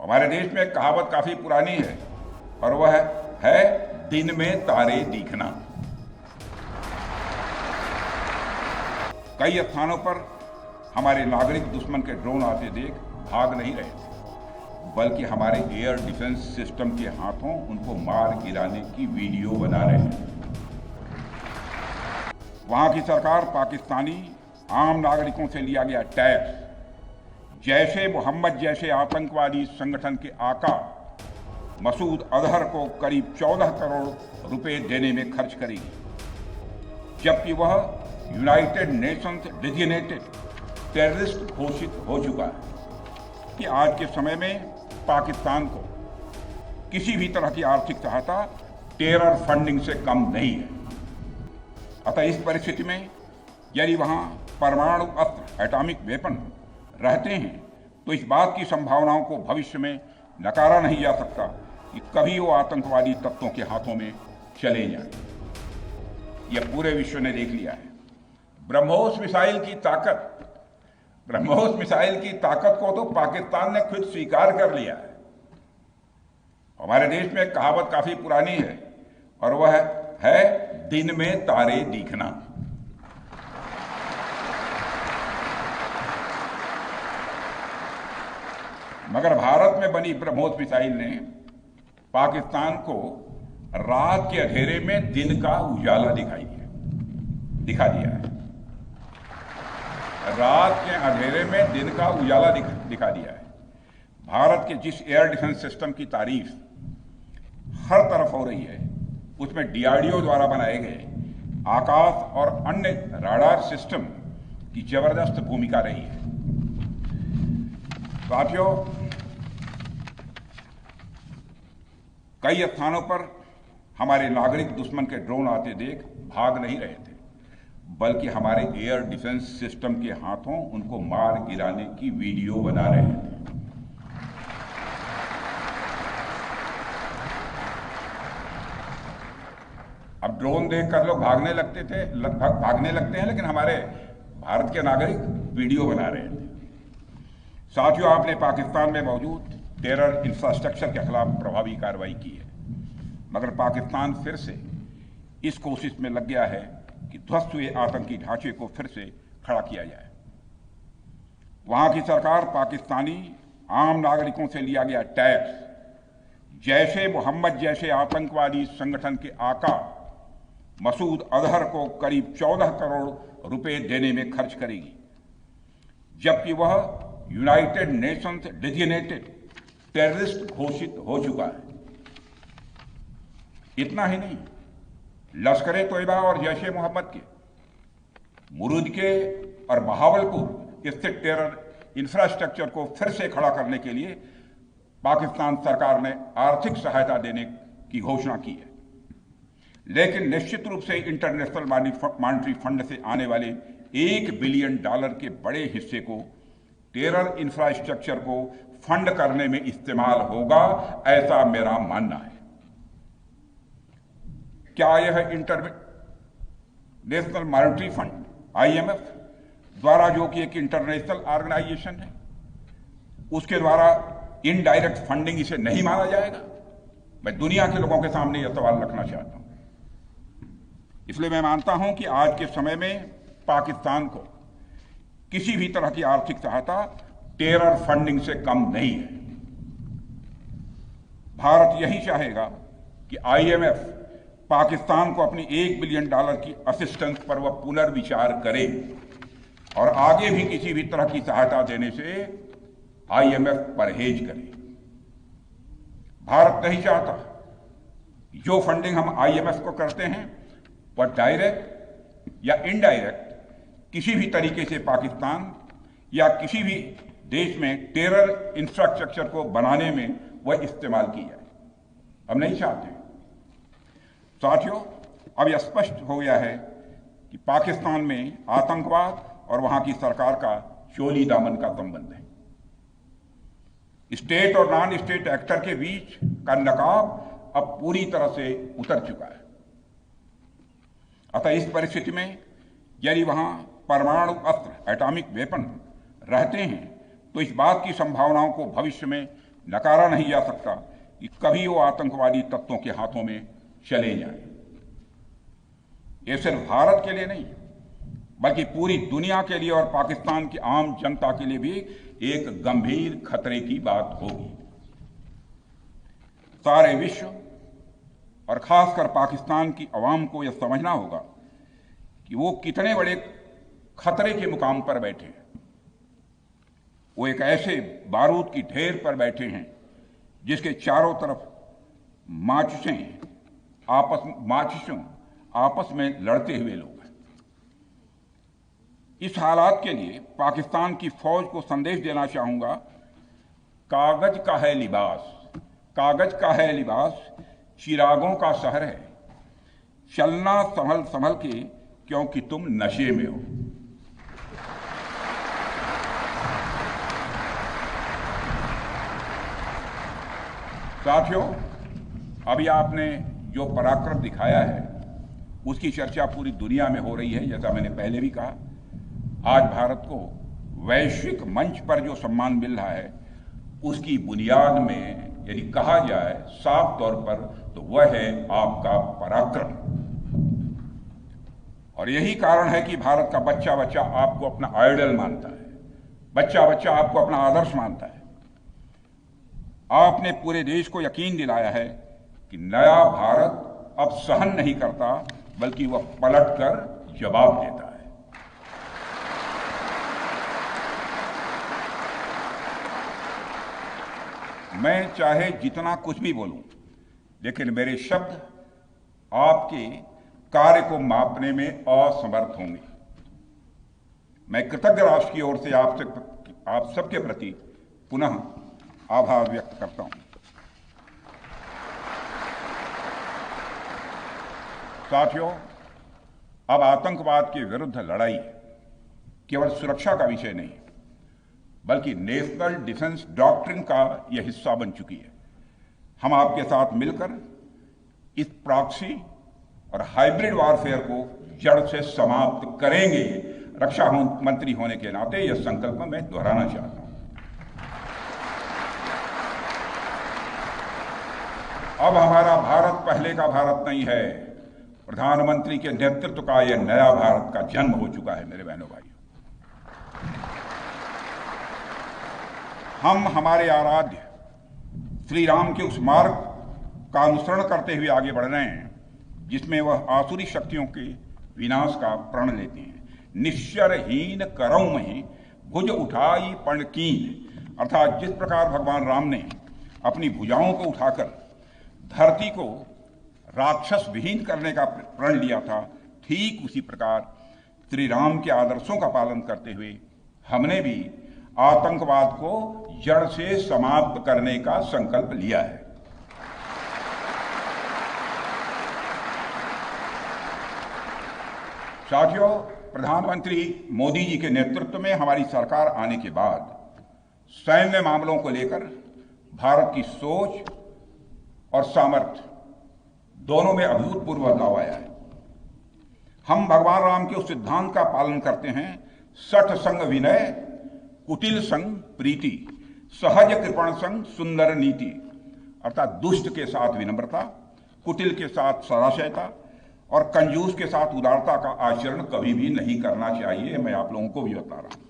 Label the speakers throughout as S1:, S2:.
S1: हमारे देश में एक कहावत काफी पुरानी है और वह है दिन में तारे दिखना। कई स्थानों पर हमारे नागरिक दुश्मन के ड्रोन आते देख भाग नहीं रहे थे, बल्कि हमारे एयर डिफेंस सिस्टम के हाथों उनको मार गिराने की वीडियो बना रहे हैं। वहां की सरकार पाकिस्तानी आम नागरिकों से लिया गया टैक्स जैशे मोहम्मद जैसे आतंकवादी संगठन के आका मसूद अजहर को करीब 14 करोड़ रुपए देने में खर्च करेगी, जबकि वह यूनाइटेड नेशंस डेजिग्नेटेड टेररिस्ट घोषित हो चुका है कि आज के समय में पाकिस्तान को किसी भी तरह की आर्थिक सहायता टेरर फंडिंग से कम नहीं है। अतः इस परिस्थिति में यदि वहां परमाणु अस्त्र एटॉमिक वेपन रहते हैं तो इस बात की संभावनाओं को भविष्य में नकारा नहीं जा सकता कि कभी वो आतंकवादी तत्वों के हाथों में चले जाएं। यह पूरे विश्व ने देख लिया है। ब्रह्मोस मिसाइल की ताकत को तो पाकिस्तान ने खुद स्वीकार कर लिया है। हमारे देश में एक कहावत काफी पुरानी है और वह है दिन में तारे दिखना। मगर भारत में बनी ब्रह्मोस मिसाइल ने पाकिस्तान को रात के अंधेरे में दिन का उजाला दिखा दिया है। रात के अंधेरे में दिन का उजाला दिखा दिया है। भारत के जिस एयर डिफेंस सिस्टम की तारीफ हर तरफ हो रही है, उसमें डीआरडीओ द्वारा बनाए गए आकाश और अन्य राडार सिस्टम की जबरदस्त भूमिका रही है। साथियों, कई स्थानों पर हमारे नागरिक दुश्मन के ड्रोन आते देख भाग नहीं रहे थे, बल्कि हमारे एयर डिफेंस सिस्टम के हाथों उनको मार गिराने की वीडियो बना रहे थे। अब ड्रोन देखकर लोग भागने लगते हैं, लेकिन हमारे भारत के नागरिक वीडियो बना रहे थे। साथियों, आपने पाकिस्तान में मौजूद टेरर इंफ्रास्ट्रक्चर के खिलाफ प्रभावी कार्रवाई की है, मगर पाकिस्तान फिर से इस कोशिश में लग गया है कि ध्वस्त हुए आतंकी ढांचे को फिर से खड़ा किया जाए। वहां की सरकार पाकिस्तानी आम नागरिकों से लिया गया टैक्स जैशे मोहम्मद जैसे आतंकवादी संगठन के आका मसूद अजहर को करीब 14 करोड़ रुपए देने में खर्च करेगी, जबकि वह यूनाइटेड नेशंस डेजिग्नेटेड टेररिस्ट घोषित हो चुका है। इतना ही नहीं, लश्कर-ए-तोयबा और जैशे मोहम्मद के मुरूद के और बहावलपुर स्थित टेरर इंफ्रास्ट्रक्चर को फिर से खड़ा करने के लिए पाकिस्तान सरकार ने आर्थिक सहायता देने की घोषणा की है, लेकिन निश्चित रूप से इंटरनेशनल मॉनेटरी फंड से आने वाले $1 बिलियन के बड़े हिस्से को टेरर इंफ्रास्ट्रक्चर को फंड करने में इस्तेमाल होगा, ऐसा मेरा मानना है। क्या यह इंटरनेशनल मॉनेटरी फंड IMF द्वारा, जो कि एक इंटरनेशनल ऑर्गेनाइजेशन है, उसके द्वारा इनडायरेक्ट फंडिंग इसे नहीं माना जाएगा? मैं दुनिया के लोगों के सामने यह सवाल रखना चाहता हूं। इसलिए मैं मानता हूं कि आज के समय में पाकिस्तान को किसी भी तरह की आर्थिक सहायता टेरर फंडिंग से कम नहीं है। भारत यही चाहेगा कि IMF पाकिस्तान को अपनी $1 बिलियन की असिस्टेंस पर वह पुनर्विचार करे और आगे भी किसी भी तरह की सहायता देने से IMF परहेज करे। भारत नहीं चाहता जो फंडिंग हम IMF को करते हैं वह डायरेक्ट या इनडायरेक्ट किसी भी तरीके से पाकिस्तान या किसी भी देश में टेरर इंफ्रास्ट्रक्चर को बनाने में वह इस्तेमाल की जाए। हम नहीं चाहते। साथियों, अब यह स्पष्ट हो गया है कि पाकिस्तान में आतंकवाद और वहां की सरकार का चोली दामन का संबंध है। स्टेट और नॉन स्टेट एक्टर के बीच का नकाब अब पूरी तरह से उतर चुका है। अतः इस परिस्थिति में यदि वहां परमाणु अस्त्र एटॉमिक वेपन रहते हैं तो इस बात की संभावनाओं को भविष्य में नकारा नहीं जा सकता कि कभी वो आतंकवादी तत्वों के हाथों में चले जाएं। ये सिर्फ भारत के लिए नहीं बल्कि पूरी दुनिया के लिए और पाकिस्तान की आम जनता के लिए भी एक गंभीर खतरे की बात होगी। सारे विश्व और खासकर पाकिस्तान की आवाम को यह समझना होगा कि वो कितने बड़े खतरे के मुकाम पर बैठे हैं। वो एक ऐसे बारूद की ढेर पर बैठे हैं जिसके चारों तरफ माचिसों आपस में लड़ते हुए लोग हैं। इस हालात के लिए पाकिस्तान की फौज को संदेश देना चाहूंगा, कागज का है लिबास, कागज का है लिबास, चिरागों का शहर है, चलना संभल संभल के क्योंकि तुम नशे में हो। साथियों, अभी आपने जो पराक्रम दिखाया है उसकी चर्चा पूरी दुनिया में हो रही है। जैसा मैंने पहले भी कहा, आज भारत को वैश्विक मंच पर जो सम्मान मिल रहा है उसकी बुनियाद में यदि कहा जाए साफ तौर पर तो वह है आपका पराक्रम। और यही कारण है कि भारत का बच्चा बच्चा आपको अपना आइडल मानता है, बच्चा बच्चा आपको अपना आदर्श मानता है। आपने पूरे देश को यकीन दिलाया है कि नया भारत अब सहन नहीं करता बल्कि वह पलटकर जवाब देता है। मैं चाहे जितना कुछ भी बोलूं, लेकिन मेरे शब्द आपके कार्य को मापने में असमर्थ होंगे। मैं कृतज्ञ राष्ट्र की ओर से आप सबके प्रति पुनः आभार व्यक्त करता हूं। साथियों, अब आतंकवाद के विरुद्ध लड़ाई केवल सुरक्षा का विषय नहीं बल्कि नेशनल डिफेंस डॉक्ट्रिन का यह हिस्सा बन चुकी है। हम आपके साथ मिलकर इस प्रॉक्सी और हाइब्रिड वॉरफेयर को जड़ से समाप्त करेंगे। रक्षा मंत्री होने के नाते यह संकल्प मैं दोहराना चाहता हूं। अब हमारा भारत पहले का भारत नहीं है। प्रधानमंत्री के नेतृत्व का यह नया भारत का जन्म हो चुका है। मेरे बहनों भाइयों, हम हमारे आराध्य श्री राम के उस मार्ग का अनुसरण करते हुए आगे बढ़ रहे हैं जिसमें वह आसुरी शक्तियों के विनाश का प्रण लेते हैं। निश्चरहीन करौं में भुज उठाई पण कीन, अर्थात जिस प्रकार भगवान राम ने अपनी भुजाओं को उठाकर धरती को राक्षस विहीन करने का प्रण लिया था, ठीक उसी प्रकार श्री राम के आदर्शों का पालन करते हुए हमने भी आतंकवाद को जड़ से समाप्त करने का संकल्प लिया है। साथियों, प्रधानमंत्री मोदी जी के नेतृत्व में हमारी सरकार आने के बाद सैन्य मामलों को लेकर भारत की सोच और सामर्थ्य दोनों में अभूतपूर्व बदलाव आया है। हम भगवान राम के उस सिद्धांत का पालन करते हैं, सठ संग विनय, कुटिल संग प्रीति, सहज कृपण संग सुंदर नीति, अर्थात दुष्ट के साथ विनम्रता, कुटिल के साथ सदाशयता और कंजूस के साथ उदारता का आचरण कभी भी नहीं करना चाहिए। मैं आप लोगों को भी बता रहा हूं,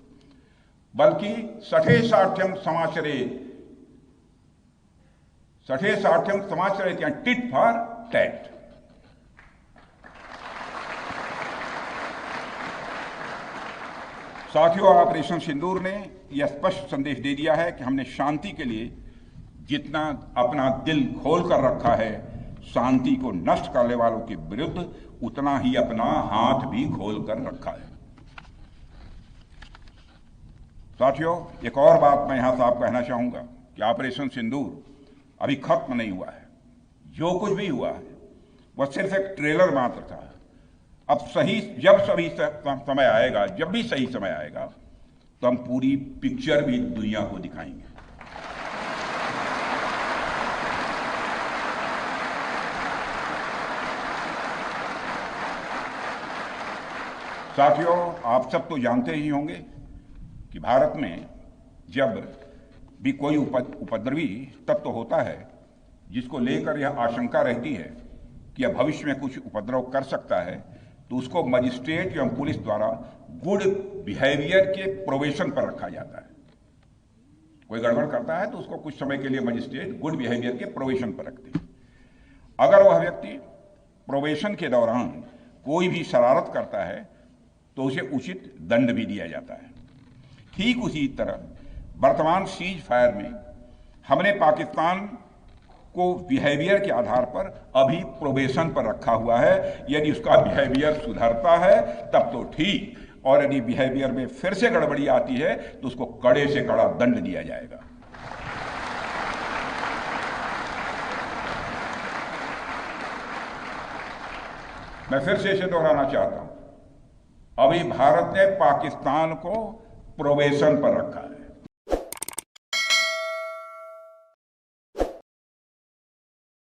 S1: बल्कि सठे साठ्यम समाचरित या टिट फॉर टैट। साथियों, ऑपरेशन सिंदूर ने यह स्पष्ट संदेश दे दिया है कि हमने शांति के लिए जितना अपना दिल खोल कर रखा है, शांति को नष्ट करने वालों के विरुद्ध उतना ही अपना हाथ भी खोल कर रखा है। साथियों, एक और बात मैं यहां साफ कहना चाहूंगा कि ऑपरेशन सिंदूर अभी खत्म नहीं हुआ है। जो कुछ भी हुआ है वह सिर्फ एक ट्रेलर मात्र था। अब समय आएगा, जब भी सही समय आएगा तो हम पूरी पिक्चर भी दुनिया को दिखाएंगे। साथियों, आप सब तो जानते ही होंगे कि भारत में जब भी कोई उपद्रवी तत्व होता है जिसको लेकर यह आशंका रहती है कि यह भविष्य में कुछ उपद्रव कर सकता है, तो उसको मजिस्ट्रेट एवं पुलिस द्वारा गुड बिहेवियर के प्रोबेशन पर रखा जाता है। कोई गड़बड़ करता है तो उसको कुछ समय के लिए मजिस्ट्रेट गुड बिहेवियर के प्रोबेशन पर रखते हैं। अगर वह व्यक्ति प्रोबेशन के दौरान कोई भी शरारत करता है तो उसे उचित दंड भी दिया जाता है। ठीक उसी तरह वर्तमान सीज फायर में हमने पाकिस्तान को बिहेवियर के आधार पर अभी प्रोबेशन पर रखा हुआ है। यदि उसका बिहेवियर सुधरता है तब तो ठीक, और यदि बिहेवियर में फिर से गड़बड़ी आती है तो उसको कड़े से कड़ा दंड दिया जाएगा। मैं फिर से इसे दोहराना चाहता हूं, अभी भारत ने पाकिस्तान को प्रोबेशन पर रखा है।